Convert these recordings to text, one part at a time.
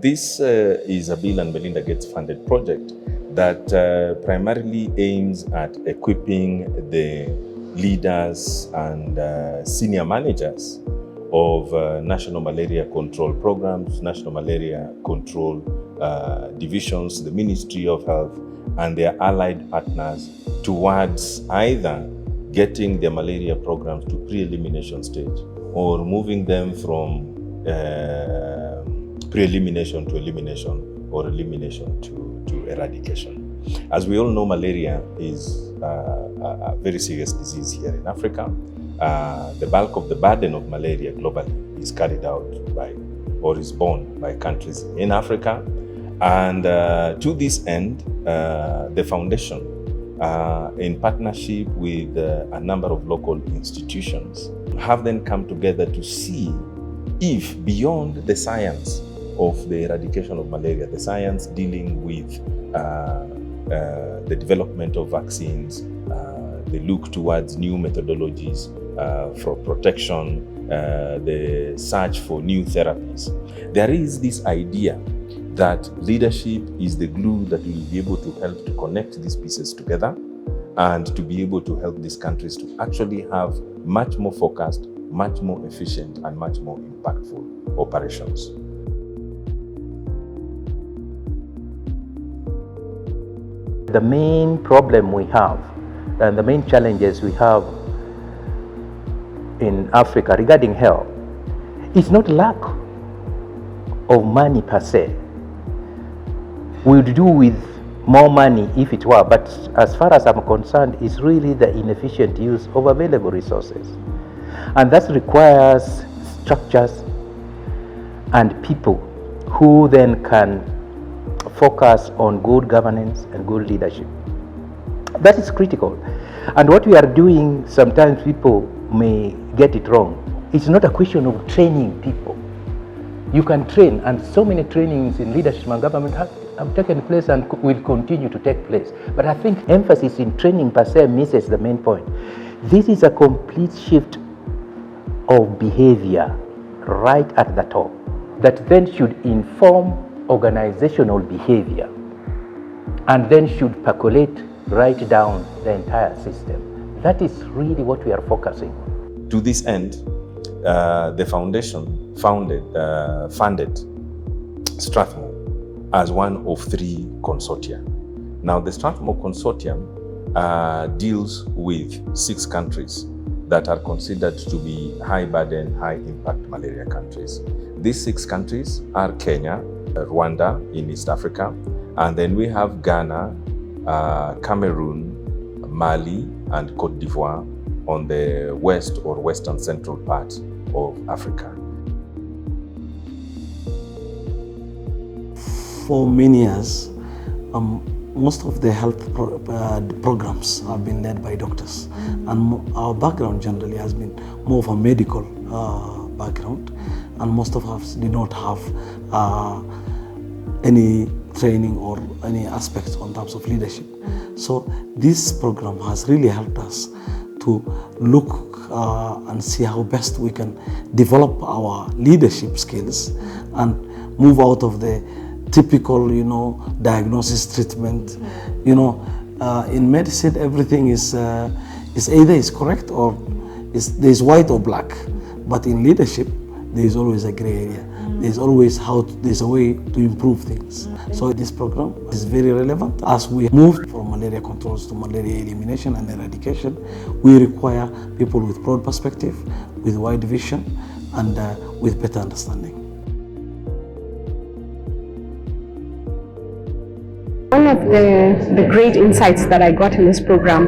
This is a Bill and Melinda Gates funded project that primarily aims at equipping the leaders and senior managers of National Malaria Control Programs, National Malaria Control Divisions, the Ministry of Health, and their allied partners towards either getting their malaria programs to pre-elimination stage or moving them from pre-elimination to elimination or elimination to eradication. As we all know, malaria is a very serious disease here in Africa. The bulk of the burden of malaria globally is carried out by or is borne by countries in Africa. And to this end, the foundation, in partnership with a number of local institutions, have then come together to see if beyond the science of the eradication of malaria, the science dealing with the development of vaccines, the look towards new methodologies for protection, the search for new therapies. There is this idea that leadership is the glue that will be able to help to connect these pieces together and to be able to help these countries to actually have much more focused, much more efficient, and much more impactful operations. The main problem we have and the main challenges we have in Africa regarding health is not lack of money per se. We would do with more money if it were, but as far as I'm concerned, it's really the inefficient use of available resources. And that requires structures and people who then can focus on good governance and good leadership. That is critical. And what we are doing, sometimes people may get it wrong. It's not a question of training people. You can train, and so many trainings in leadership and government have taken place and will continue to take place. But I think emphasis in training per se misses the main point. This is a complete shift of behavior right at the top that then should inform organizational behavior and then should percolate right down the entire system. That is really what we are focusing on. To this end, the foundation funded Strathmore as one of 3 consortia. Now, the Strathmore Consortium deals with 6 countries that are considered to be high burden, high impact malaria countries. These 6 countries are Kenya, Rwanda in East Africa, and then we have Ghana, Cameroon, Mali, and Cote d'Ivoire on the west or western central part of Africa. For many years, most of the health programs have been led by doctors, and our background generally has been more of a medical background, and most of us did not have any training or any aspects on terms of leadership. So this program has really helped us to look and see how best we can develop our leadership skills and move out of the typical, diagnosis, treatment. In medicine, everything is either is correct or there's white or black. But in leadership, there is always a gray area. There's always there's a way to improve things. So this program is very relevant. As we move from malaria controls to malaria elimination and eradication, we require people with broad perspective, with wide vision, and with better understanding. One of the great insights that I got in this program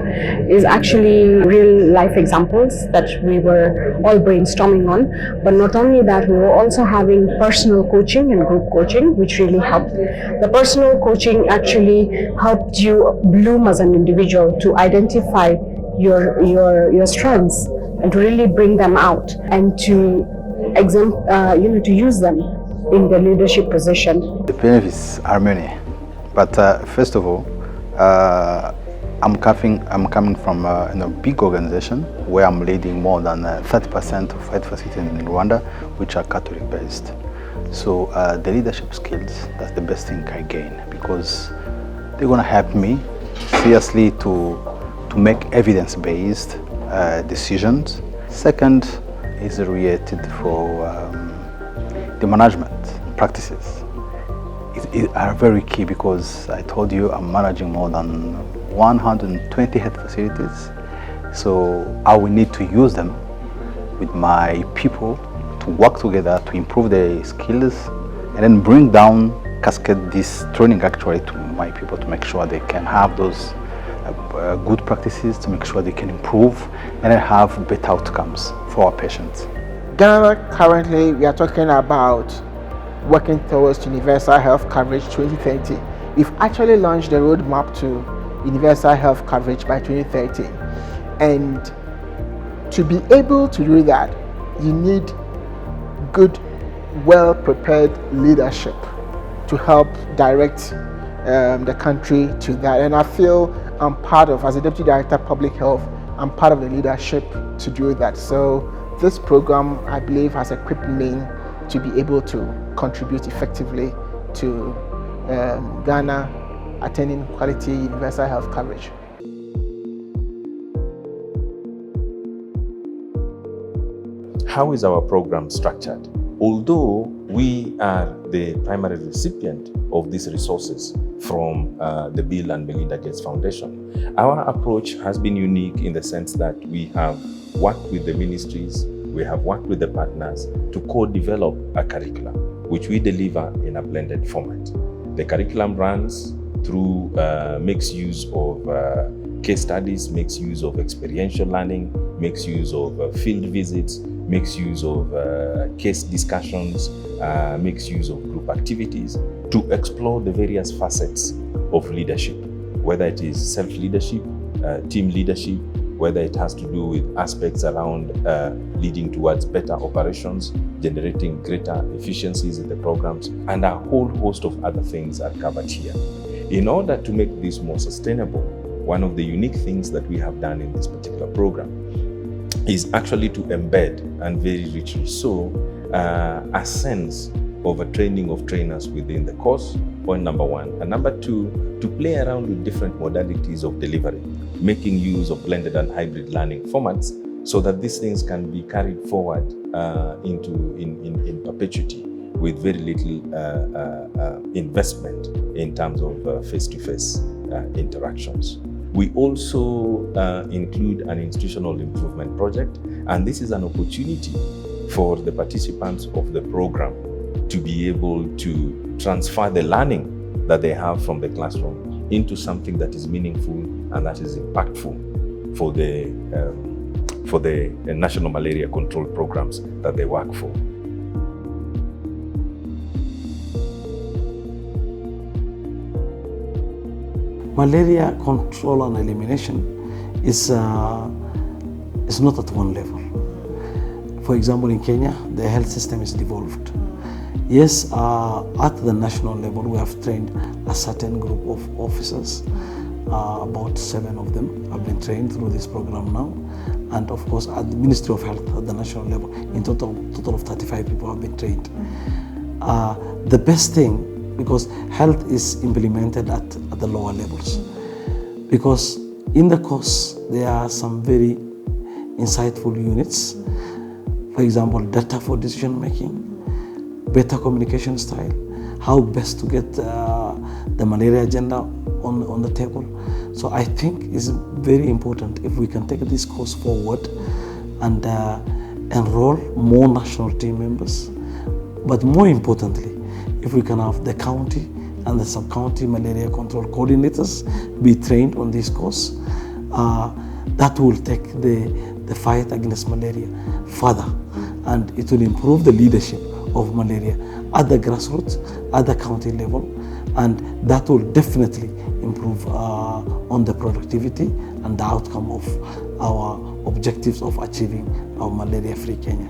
is actually real life examples that we were all brainstorming on. But not only that, we were also having personal coaching and group coaching, which really helped. The personal coaching actually helped you bloom as an individual, to identify your strengths and to really bring them out and to to use them in the leadership position. The benefits are many. But first of all, I'm coming from a big organization where I'm leading more than 30% of health facilities in Rwanda, which are Catholic based. So the leadership skills, that's the best thing I gain, because they're gonna help me seriously to make evidence-based decisions. Second is related for the management practices. It are very key, because I told you I'm managing more than 120 health facilities. So I will need to use them with my people to work together to improve their skills, and then bring down, cascade this training actually to my people to make sure they can have those good practices, to make sure they can improve and then have better outcomes for our patients. Ghana, currently we are talking about working towards universal health coverage 2030. We've actually launched the roadmap to universal health coverage by 2030. And to be able to do that, you need good, well-prepared leadership to help direct the country to that. And I feel I'm part of, as a Deputy Director of Public Health, I'm part of the leadership to do that. So this program, I believe, has equipped me to be able to contribute effectively to Ghana attaining quality universal health coverage. How is our program structured? Although we are the primary recipient of these resources from the Bill and Melinda Gates Foundation, our approach has been unique in the sense that we have worked with the ministries, we have worked with the partners to co-develop a curriculum, which we deliver in a blended format. The curriculum runs through, makes use of case studies, makes use of experiential learning, makes use of field visits, makes use of case discussions, makes use of group activities to explore the various facets of leadership, whether it is self-leadership, team leadership, whether it has to do with aspects around leading towards better operations, generating greater efficiencies in the programs, and a whole host of other things are covered here. In order to make this more sustainable, one of the unique things that we have done in this particular program is actually to embed, and very richly so, a sense of a training of trainers within the course, point number one. And number two, to play around with different modalities of delivery, making use of blended and hybrid learning formats so that these things can be carried forward in perpetuity with very little investment in terms of face-to-face interactions. We also include an institutional improvement project, and this is an opportunity for the participants of the program to be able to transfer the learning that they have from the classroom into something that is meaningful and that is impactful for the National Malaria Control Programs that they work for. Malaria control and elimination is not at one level. For example, in Kenya, the health system is devolved. Yes, at the national level, we have trained a certain group of officers. About 7 of them have been trained through this program now. And of course, at the Ministry of Health at the national level, in total of 35 people have been trained. The best thing, because health is implemented at the lower levels. Because in the course, there are some very insightful units. For example, data for decision making, better communication style, how best to get the malaria agenda on the table. So I think it's very important if we can take this course forward and enroll more national team members. But more importantly, if we can have the county and the sub-county malaria control coordinators be trained on this course, that will take the fight against malaria further, and it will improve the leadership of malaria at the grassroots, at the county level, and that will definitely improve on the productivity and the outcome of our objectives of achieving our malaria-free Kenya.